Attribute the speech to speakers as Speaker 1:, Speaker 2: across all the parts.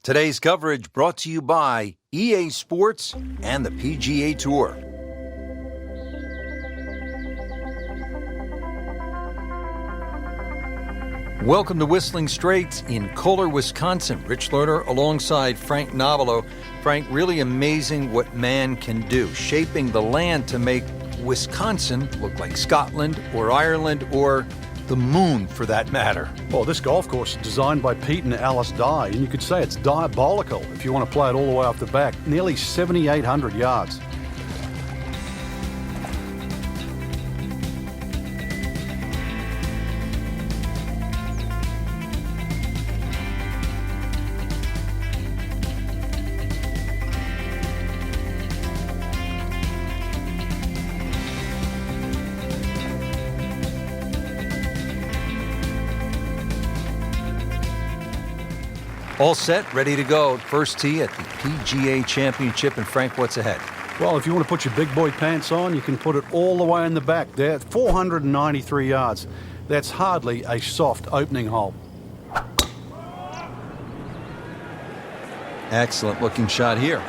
Speaker 1: Today's coverage brought to you by EA Sports and the PGA Tour. Welcome to Whistling Straits in Kohler, Wisconsin. Rich Lerner alongside Frank Nobilo. Frank, really amazing what man can do, shaping the land to make Wisconsin look like Scotland or Ireland or the moon, for that matter.
Speaker 2: Well, this golf course is designed by Pete and Alice Dye, and you could say it's diabolical if you want to play it all the way off the back. Nearly 7,800 yards.
Speaker 1: All set, ready to go. First tee at the PGA Championship. And Frank, what's ahead?
Speaker 2: Well, if you want to put your big boy pants on, you can put it all the way in the back there. 493 yards. That's hardly a soft opening hole.
Speaker 1: Excellent looking shot here.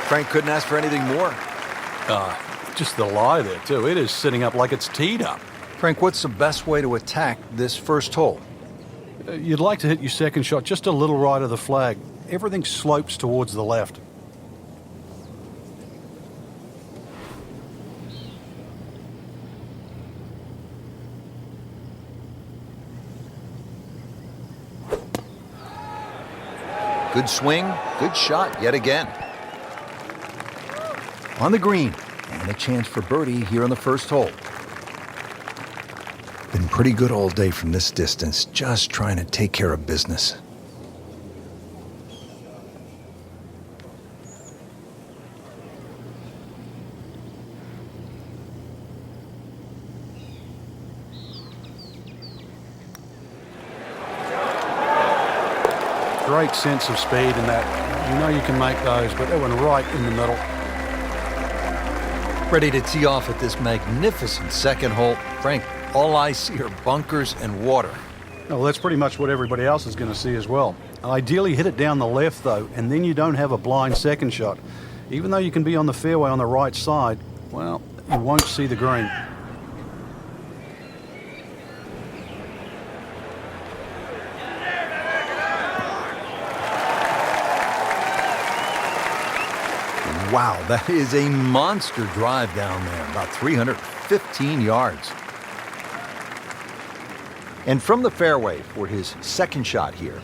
Speaker 1: Frank couldn't ask for anything more.
Speaker 2: Just the lie there, too. It is sitting up like it's teed up.
Speaker 1: Frank, what's the best way to attack this first hole?
Speaker 2: You'd like to hit your second shot just a little right of the flag. Everything slopes towards the left.
Speaker 1: Good swing, good shot yet again. On the green, and a chance for birdie here on the first hole. Been pretty good all day from this distance, just trying to take care of business.
Speaker 2: Great sense of speed in that. You know you can make those, but that went right in the middle.
Speaker 1: Ready to tee off at this magnificent second hole. Frank, all I see are bunkers and water.
Speaker 2: Well, that's pretty much what everybody else is going to see as well. Ideally hit it down the left, though, and then you don't have a blind second shot. Even though you can be on the fairway on the right side, well, you won't see the green.
Speaker 1: Wow, that is a monster drive down there, about 315 yards. And from the fairway for his second shot here.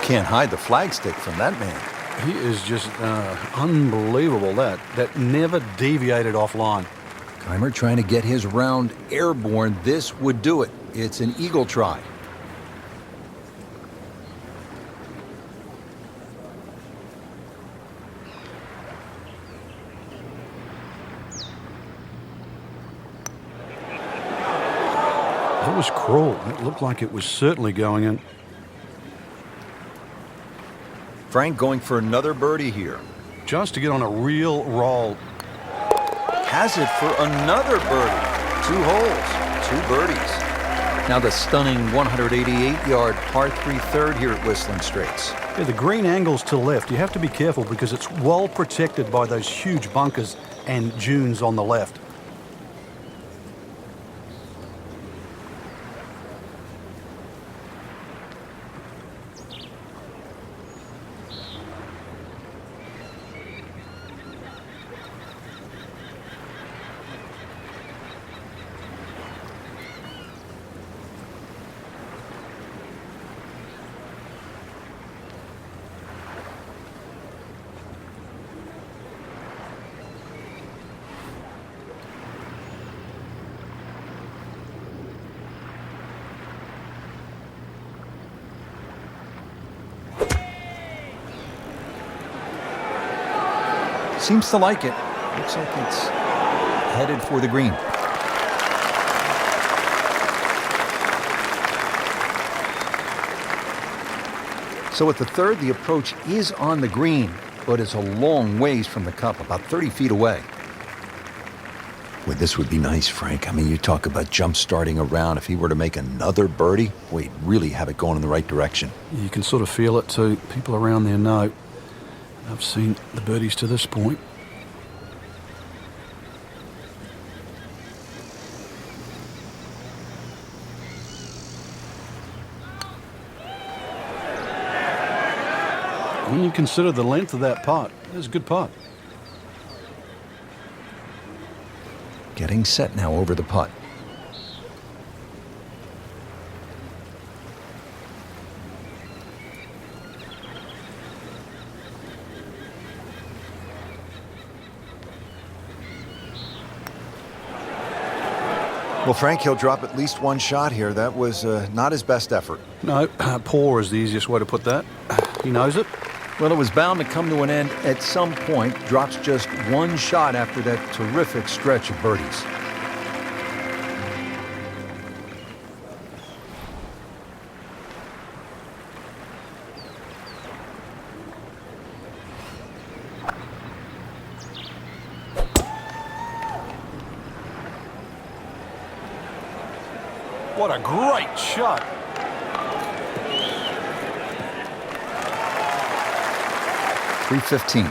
Speaker 1: Can't hide the flagstick from that man.
Speaker 2: He is just unbelievable. That never deviated offline.
Speaker 1: Keimer trying to get his round airborne. This would do it. It's an eagle try.
Speaker 2: That was cruel. It looked like it was certainly going in.
Speaker 1: Frank going for another birdie here.
Speaker 2: Just to get on a real roll.
Speaker 1: Has it for another birdie. 2 holes, 2 birdies. Now the stunning 188-yard par 3 third here at Whistling Straits.
Speaker 2: Yeah, the green angles to the left. You have to be careful because it's well protected by those huge bunkers and dunes on the left.
Speaker 1: seems to like it. Looks like it's headed for the green. So at the third, the approach is on the green, but it's a long ways from the cup, about 30 feet away. Well, this would be nice, Frank. I mean, you talk about jump-starting a round. If he were to make another birdie, boy, he'd really have it going in the right direction.
Speaker 2: You can sort of feel it too. People around there know. I've seen the birdies to this point. When you consider the length of that putt, it's a good putt.
Speaker 1: Getting set now over the putt.
Speaker 3: Well, Frank, he'll drop at least one shot here. That was not his best effort.
Speaker 2: No, poor is the easiest way to put that. He knows it.
Speaker 1: Well, it was bound to come to an end at some point. Drops just one shot after that terrific stretch of birdies.
Speaker 2: What a great shot.
Speaker 1: .315.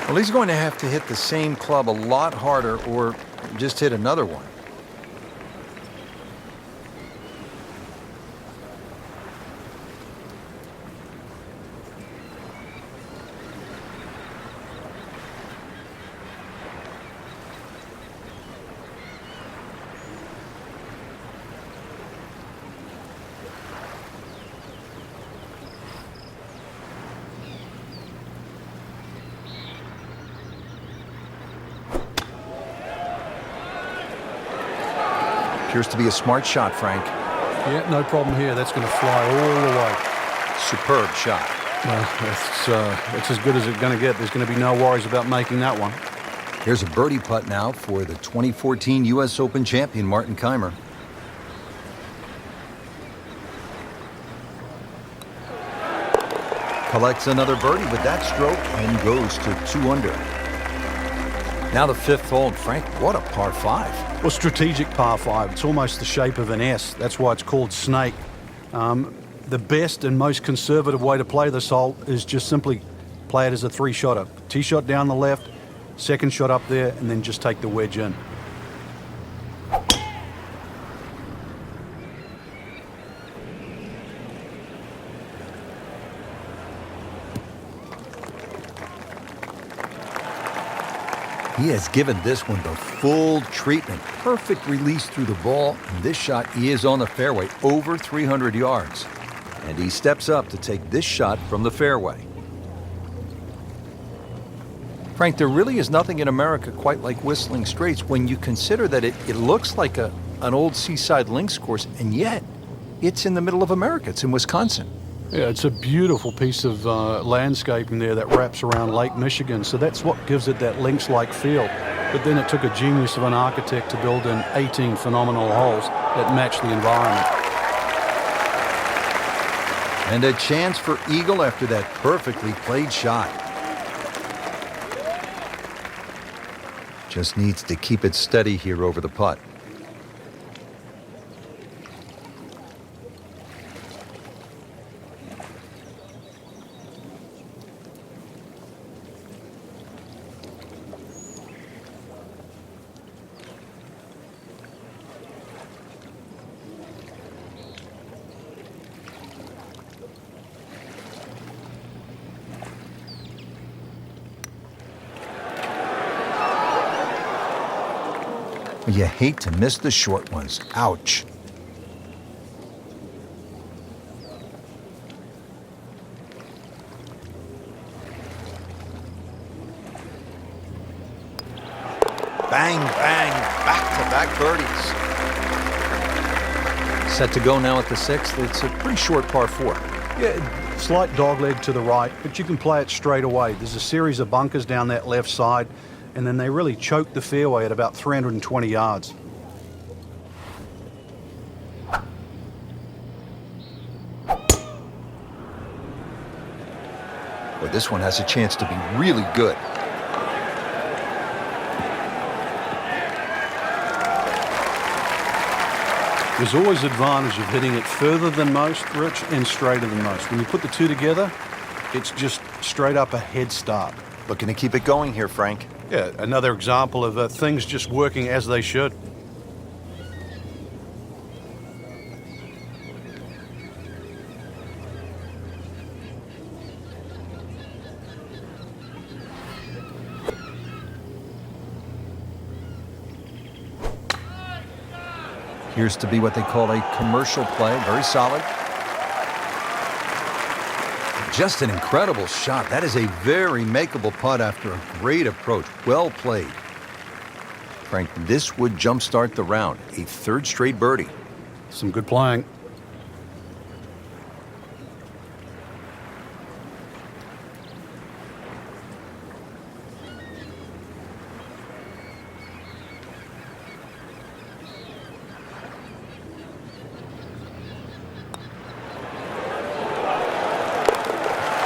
Speaker 1: Well, he's going to have to hit the same club a lot harder or just hit another one. Appears to be a smart shot, Frank.
Speaker 2: Yeah, no problem here. That's going to fly all the way.
Speaker 1: Superb shot.
Speaker 2: Well, it's as good as it's going to get. There's going to be no worries about making that one.
Speaker 1: Here's a birdie putt now for the 2014 U.S. Open champion, Martin Kaymer. Collects another birdie with that stroke and goes to 2 under. Now the fifth hole. Frank, what a par 5.
Speaker 2: Well, strategic par 5. It's almost the shape of an S. That's why it's called snake. The best and most conservative way to play this hole is just simply play it as a 3-shotter. Tee shot down the left, second shot up there, and then just take the wedge in.
Speaker 1: He has given this one the full treatment. Perfect release through the ball. And this shot is on the fairway, over 300 yards. And he steps up to take this shot from the fairway. Frank, there really is nothing in America quite like Whistling Straits when you consider that it looks like an old seaside links course, and yet it's in the middle of America. It's in Wisconsin.
Speaker 2: Yeah, it's a beautiful piece of landscaping there that wraps around Lake Michigan. So that's what gives it that links-like feel. But then it took a genius of an architect to build in 18 phenomenal holes that match the environment.
Speaker 1: And a chance for eagle after that perfectly played shot. Just needs to keep it steady here over the putt. You hate to miss the short ones. Ouch. Bang, bang, back-to-back birdies. Set to go now at the 6th. It's a pretty short par 4.
Speaker 2: Yeah, Slight dogleg to the right, but you can play it straight away. There's a series of bunkers down that left side, and then they really choke the fairway at about 320 yards.
Speaker 1: But this one has a chance to be really good.
Speaker 2: There's always advantage of hitting it further than most, Rich, and straighter than most. When you put the two together, it's just straight up a head start.
Speaker 1: Looking to keep it going here, Frank.
Speaker 2: Yeah, another example of things just working as they should.
Speaker 1: Appears to be what they call a commercial play. Very solid. Just an incredible shot. That is a very makeable putt after a great approach. Well played. Frank, this would jumpstart the round. A third straight birdie.
Speaker 2: Some good playing.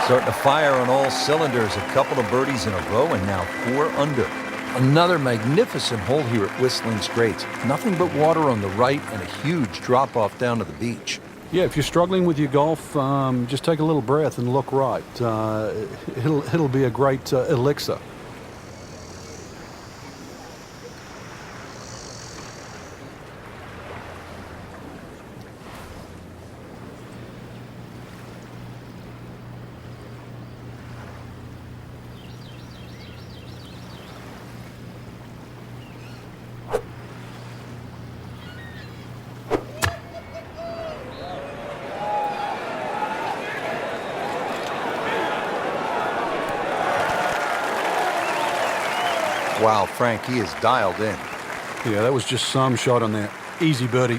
Speaker 1: Starting to fire on all cylinders. A couple of birdies in a row and now 4 under. Another magnificent hole here at Whistling Straits. Nothing but water on the right and a huge drop off down to the beach.
Speaker 2: Yeah, if you're struggling with your golf, just take a little breath and look right. It'll be a great elixir.
Speaker 1: Wow, Frank, he is dialed in.
Speaker 2: Yeah, that was just some shot on there. Easy birdie.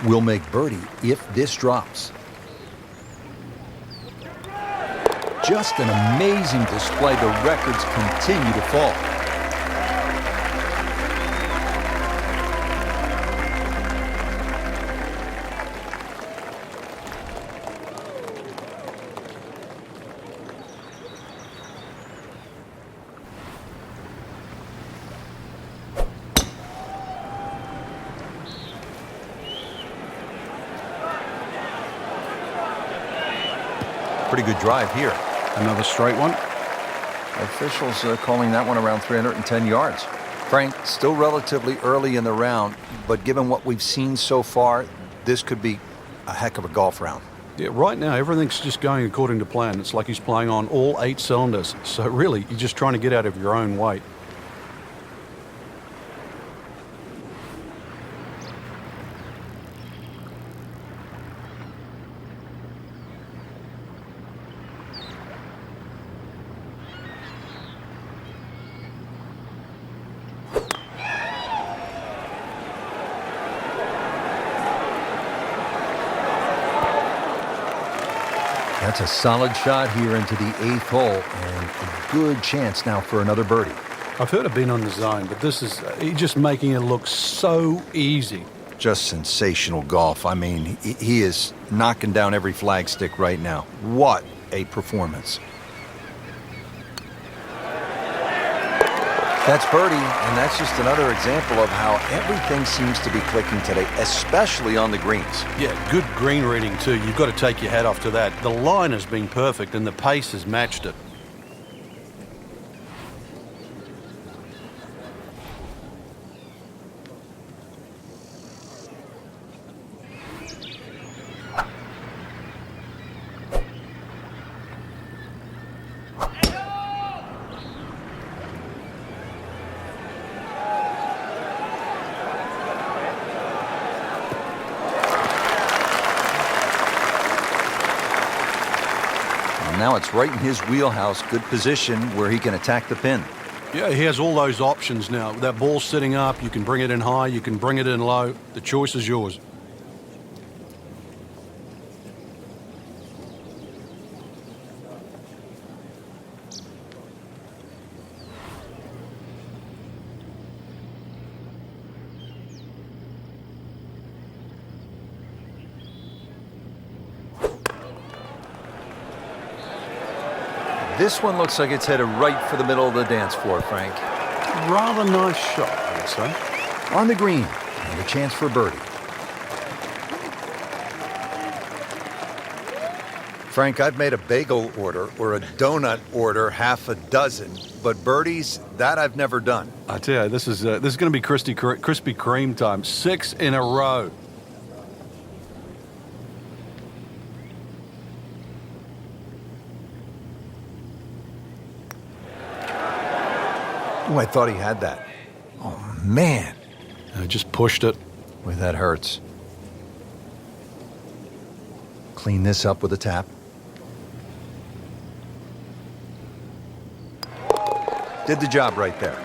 Speaker 1: Will make birdie if this drops. Just an amazing display. The records continue to fall. Pretty good drive here.
Speaker 2: Another straight one.
Speaker 1: Officials calling that one around 310 yards. Frank, still relatively early in the round, but given what we've seen so far, this could be a heck of a golf round.
Speaker 2: Yeah, right now everything's just going according to plan. It's like he's playing on all 8 cylinders. So really, you're just trying to get out of your own way.
Speaker 1: That's a solid shot here into the 8th hole, and a good chance now for another birdie.
Speaker 2: I've heard of being on the zone, but this is he's just making it look so easy.
Speaker 1: Just sensational golf. I mean, he is knocking down every flagstick right now. What a performance. That's birdie, and that's just another example of how everything seems to be clicking today, especially on the greens.
Speaker 2: Yeah, good green reading too. You've got to take your hat off to that. The line has been perfect and the pace has matched it.
Speaker 1: Now it's right in his wheelhouse, good position where he can attack the pin.
Speaker 2: Yeah, he has all those options now. That ball's sitting up, you can bring it in high, you can bring it in low. The choice is yours.
Speaker 1: This one looks like it's headed right for the middle of the dance floor, Frank.
Speaker 2: Rather nice shot, I would say.
Speaker 1: On the green, and a chance for birdie. Frank, I've made a bagel order or a donut order half a dozen, but birdies, that I've never done.
Speaker 2: I tell you, this is going to be Krispy Kreme time. 6 in a row.
Speaker 1: Oh, I thought he had that. Oh, man.
Speaker 2: I just pushed it.
Speaker 1: Boy, that hurts. Clean this up with a tap. Did the job right there.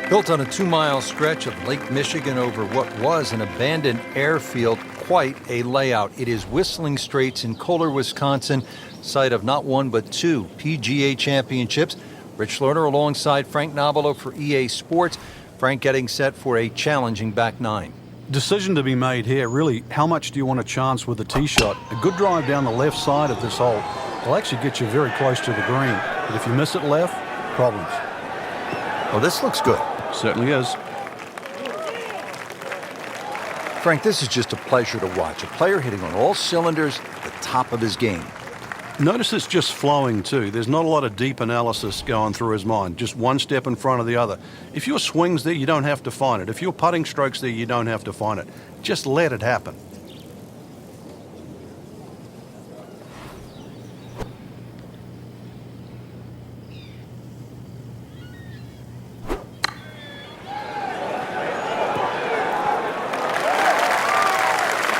Speaker 1: Built on a 2-mile stretch of Lake Michigan over what was an abandoned airfield, quite a layout. It is Whistling Straits in Kohler, Wisconsin, site of not one but 2 PGA championships. Rich Lerner alongside Frank Nobilo for EA Sports. Frank getting set for a challenging back 9.
Speaker 2: Decision to be made here. Really, how much do you want a chance with the tee shot? A good drive down the left side of this hole will actually get you very close to the green. But if you miss it left, problems.
Speaker 1: Oh, this looks good.
Speaker 2: Certainly is.
Speaker 1: Frank, this is just a pleasure to watch. A player hitting on all cylinders at the top of his game.
Speaker 2: Notice it's just flowing too. There's not a lot of deep analysis going through his mind. Just one step in front of the other. If your swing's there, you don't have to find it. If your putting stroke's there, you don't have to find it. Just let it happen.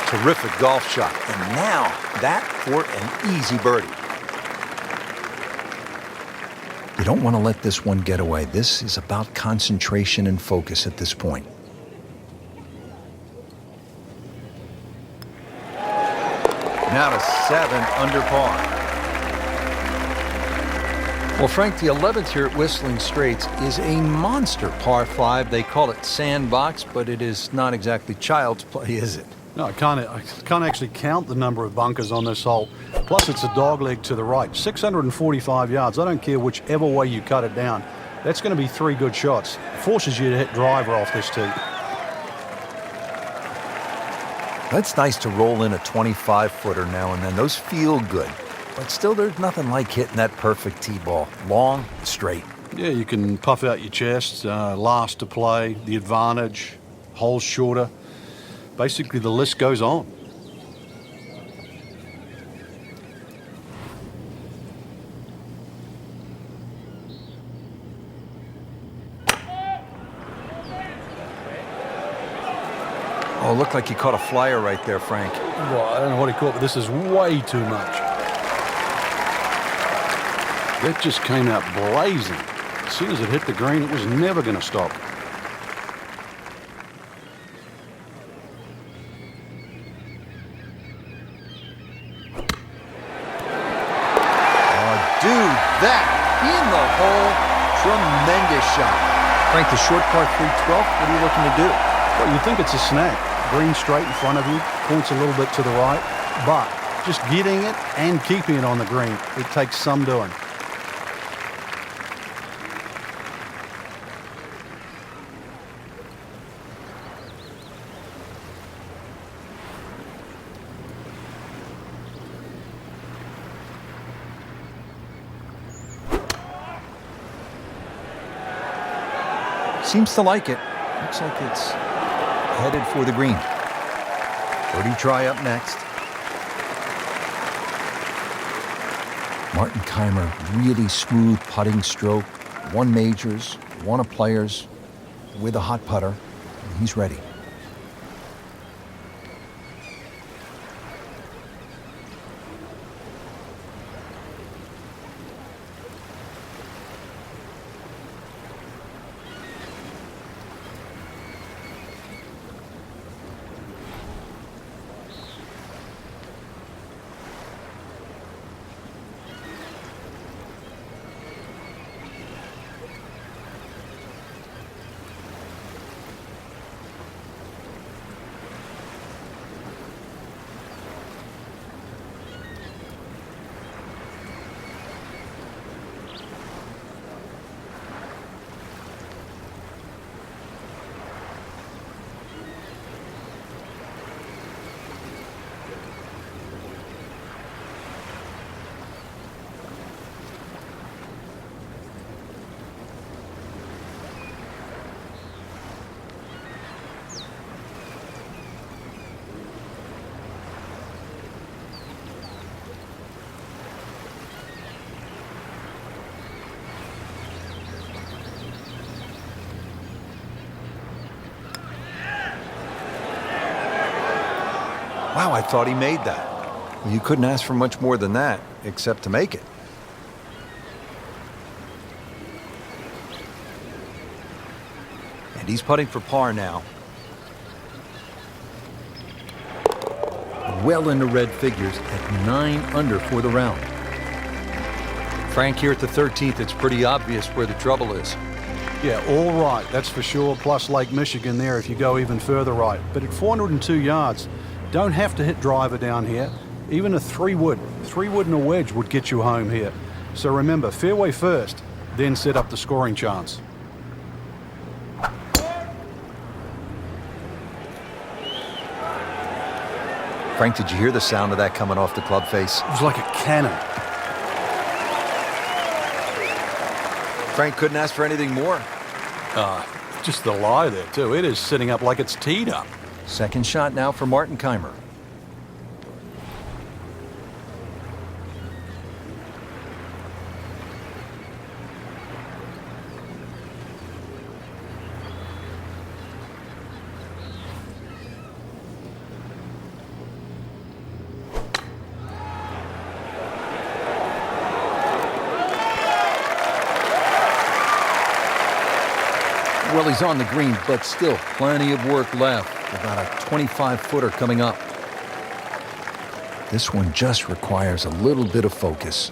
Speaker 1: Terrific golf shot. And now that for an easy birdie. You don't want to let this one get away. This is about concentration and focus at this point. Now to 7 under par. Well, Frank, the 11th here at Whistling Straits is a monster par 5. They call it sandbox, but it is not exactly child's play, is it?
Speaker 2: No, I can't actually count the number of bunkers on this hole. Plus, it's a dogleg to the right. 645 yards. I don't care whichever way you cut it down. That's going to be 3 good shots. It forces you to hit driver off this tee.
Speaker 1: It's nice to roll in a 25-footer now and then. Those feel good. But still, there's nothing like hitting that perfect tee ball. Long, straight.
Speaker 2: Yeah, you can puff out your chest, last to play, the advantage, holes shorter. Basically, the list goes on.
Speaker 1: Oh, looked like he caught a flyer right there, Frank.
Speaker 2: Well, I don't know what he caught, but this is way too much. That just came out blazing. As soon as it hit the green, it was never going to stop.
Speaker 1: Dude, that in the hole. Tremendous shot. Frank, the short par 3 12th, what are you looking to do?
Speaker 2: Well, you think it's a snag. Green straight in front of you, points a little bit to the right, but just getting it and keeping it on the green, it takes some doing.
Speaker 1: Seems to like it. Looks like it's headed for the green. Birdie try up next. Martin Keimer, really smooth putting stroke. Won majors, won a players with a hot putter. He's ready. Wow, I thought he made that.
Speaker 3: Well, you couldn't ask for much more than that, except to make it.
Speaker 1: And he's putting for par now. Well into red figures at 9 under for the round. Frank, here at the 13th, it's pretty obvious where the trouble is.
Speaker 2: Yeah, all right, that's for sure, plus Lake Michigan there if you go even further right. But at 402 yards, don't have to hit driver down here. Even a 3-wood and a wedge would get you home here. So remember, fairway first, then set up the scoring chance.
Speaker 1: Frank, did you hear the sound of that coming off the club face?
Speaker 2: It was like a cannon.
Speaker 1: Frank couldn't ask for anything more.
Speaker 2: Just the lie there, too. It is sitting up like it's teed up.
Speaker 1: Second shot now for Martin Keimer. Well, he's on the green, but still plenty of work left. About a 25-footer coming up. This one just requires a little bit of focus.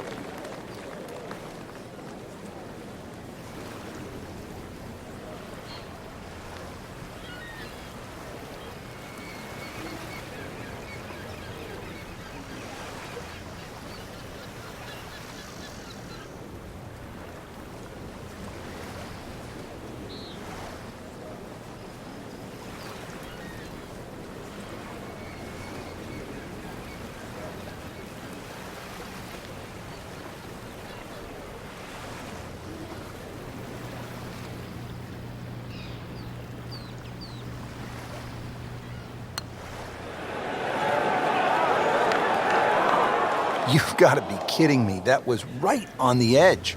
Speaker 1: You've got to be kidding me. That was right on the edge.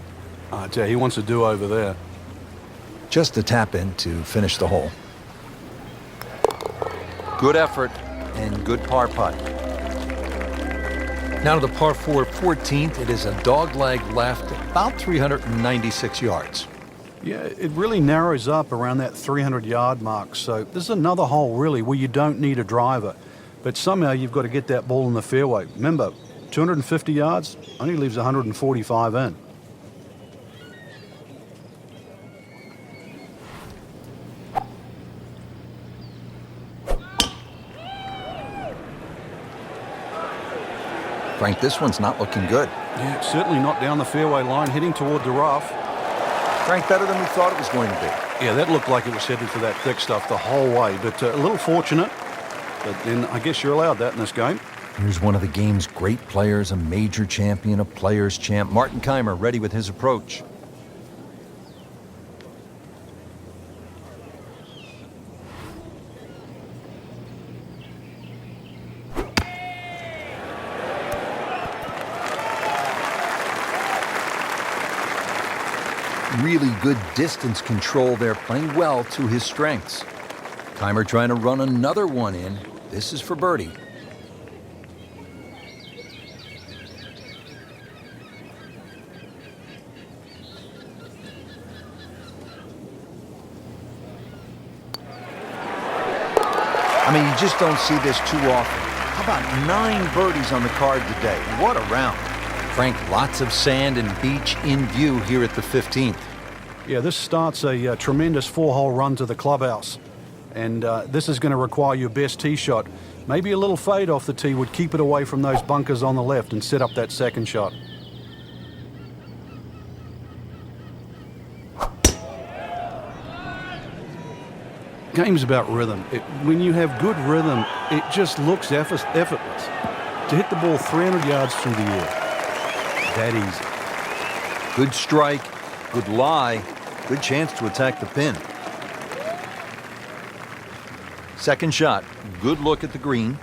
Speaker 2: I tell you, he wants to do over there.
Speaker 1: Just a tap in to finish the hole. Good effort and good par putt. Now to the par 4 14th. It is a dogleg left, about 396 yards.
Speaker 2: Yeah, it really narrows up around that 300-yard mark. So this is another hole, really, where you don't need a driver. But somehow you've got to get that ball in the fairway. Remember, 250 yards only leaves 145 in.
Speaker 1: Frank, this one's not looking good.
Speaker 2: Yeah, certainly not down the fairway line, heading toward the rough.
Speaker 1: Frank, better than we thought it was going to be.
Speaker 2: Yeah, that looked like it was headed for that thick stuff the whole way, but a little fortunate. But then I guess you're allowed that in this game.
Speaker 1: Here's one of the game's great players, a major champion, a players' champ. Martin Keimer ready with his approach. Really good distance control there, playing well to his strengths. Keimer trying to run another one in. This is for birdie. I mean, you just don't see this too often. How about 9 birdies on the card today? What a round. Frank, lots of sand and beach in view here at the 15th.
Speaker 2: Yeah, this starts a tremendous 4-hole run to the clubhouse. And this is going to require your best tee shot. Maybe a little fade off the tee would keep it away from those bunkers on the left and set up that second shot. Game's about rhythm. When you have good rhythm, it just looks effortless. To hit the ball 300 yards through the air, that easy.
Speaker 1: Good strike, good lie, good chance to attack the pin. Second shot, good look at the green.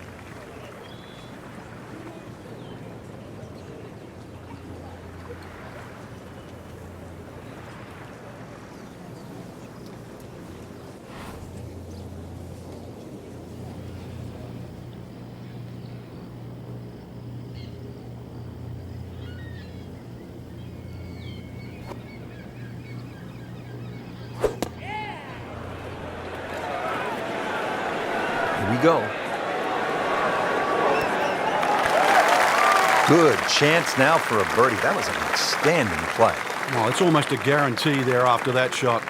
Speaker 1: we go. Good chance now for a birdie. That was an outstanding play.
Speaker 2: Well, it's almost a guarantee there after that shot.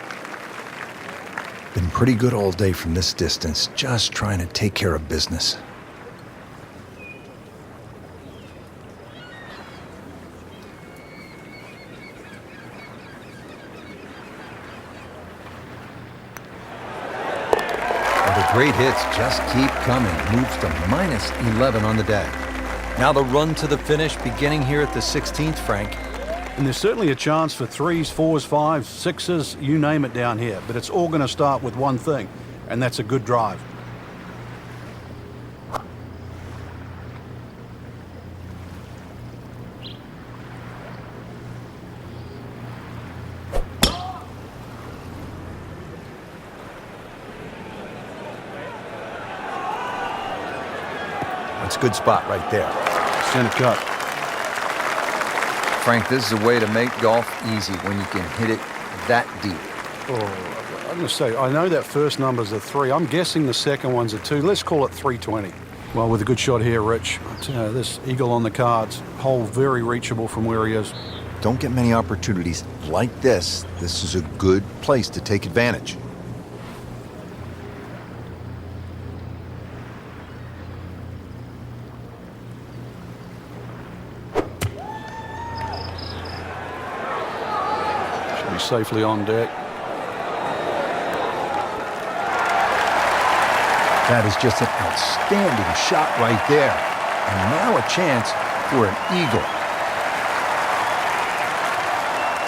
Speaker 1: Been pretty good all day from this distance, just trying to take care of business. Well, the great hits just keep coming. Moves to minus 11 on the day. Now the run to the finish beginning here at the 16th, Frank.
Speaker 2: And there's certainly a chance for 3s, 4s, 5s, 6s, you name it down here. But it's all going to start with one thing, and that's a good drive.
Speaker 1: That's a good spot right there.
Speaker 2: Center cut.
Speaker 1: Frank, this is a way to make golf easy when you can hit it that deep.
Speaker 2: Oh, I'm going to say, I know that first number's a 3. I'm guessing the second one's a 2. Let's call it 320. Well, with a good shot here, Rich. This eagle on the cards. Hole very reachable from where he is.
Speaker 3: Don't get many opportunities like this. This is a good place to take advantage.
Speaker 2: Be safely on deck.
Speaker 1: That is just an outstanding shot right there. And now a chance for an eagle.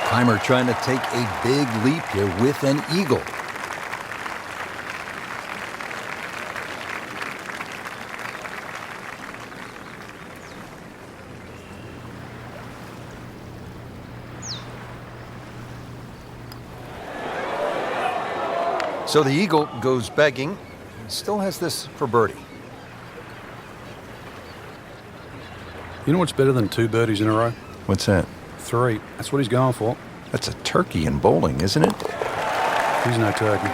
Speaker 1: Timer trying to take a big leap here with an eagle. So the eagle goes begging. Still has this for birdie.
Speaker 2: You know what's better than 2 birdies in a row?
Speaker 3: What's that?
Speaker 2: 3. That's what he's going for.
Speaker 3: That's a turkey in bowling, isn't it?
Speaker 2: He's no turkey.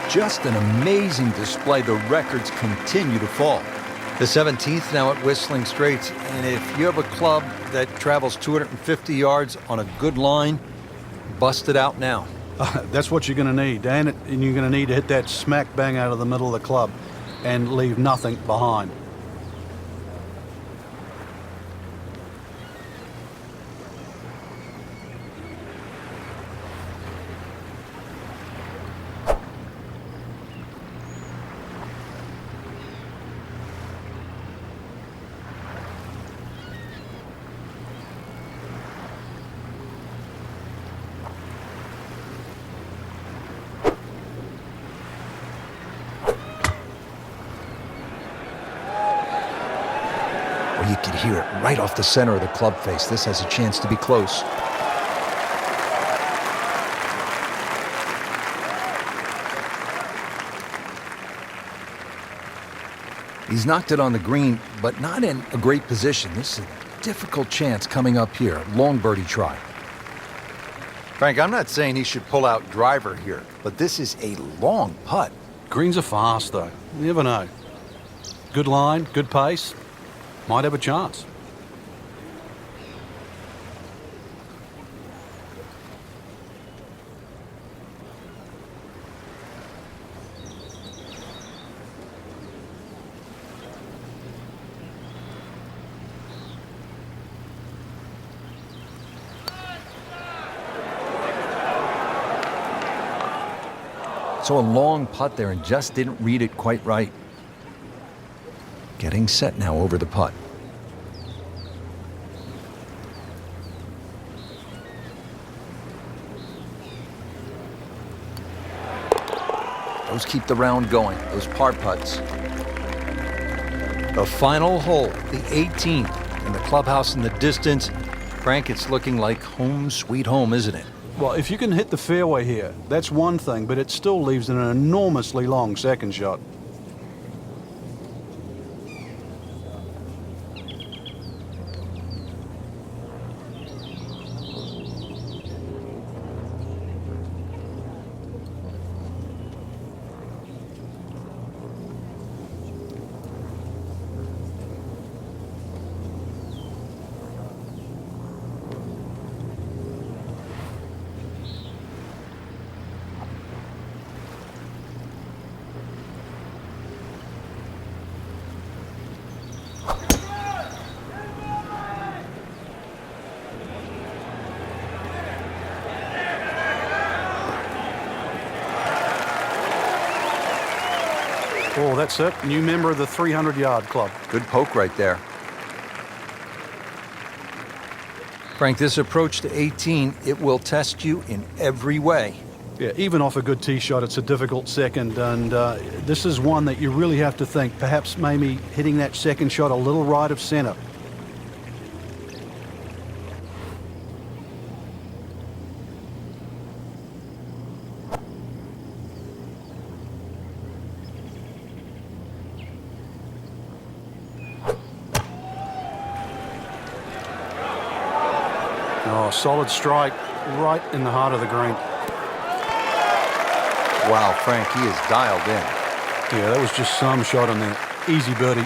Speaker 1: Just an amazing display. The records continue to fall. The 17th now at Whistling Straits. And if you have a club that travels 250 yards on a good line, bust it out now.
Speaker 2: That's what you're going to need, Dan. And you're going to need to hit that smack bang out of the middle of the club and leave nothing behind.
Speaker 1: You could hear it right off the center of the club face. This has a chance to be close. He's knocked it on the green, but not in a great position. This is a difficult chance coming up here. Long birdie try. Frank, I'm not saying he should pull out driver here, but this is a long putt.
Speaker 2: Greens are fast, though. You never know. Good line, good pace. Might have a chance.
Speaker 1: So a long putt there and just didn't read it quite right. Getting set now over the putt. Those keep the round going, those par putts. The final hole, the 18th, and the clubhouse in the distance. Frank, it's looking like home sweet home, isn't it?
Speaker 2: Well, if you can hit the fairway here, that's one thing, but it still leaves an enormously long second shot. Oh, that's it. New member of the 300-yard club.
Speaker 1: Good poke right there. Frank, this approach to 18, it will test you in every way.
Speaker 2: Yeah, even off a good tee shot, it's a difficult second, and this is one that you really have to think, perhaps maybe hitting that second shot a little right of center. Oh, solid strike right in the heart of the green.
Speaker 1: Wow, Frank, he is dialed in.
Speaker 2: Yeah, that was just some shot on there. Easy birdie.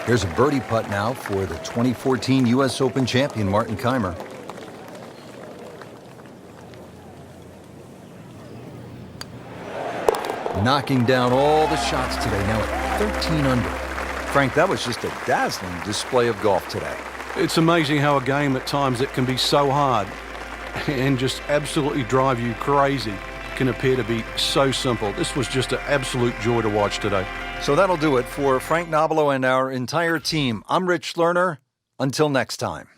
Speaker 1: Here's a birdie putt now for the 2014 U.S. Open champion, Martin Kaymer. Knocking down all the shots today, now at 13 under. Frank, that was just a dazzling display of golf today.
Speaker 2: It's amazing how a game at times that can be so hard and just absolutely drive you crazy can appear to be so simple. This was just an absolute joy to watch today.
Speaker 1: So that'll do it for Frank Nobilo and our entire team. I'm Rich Lerner. Until next time.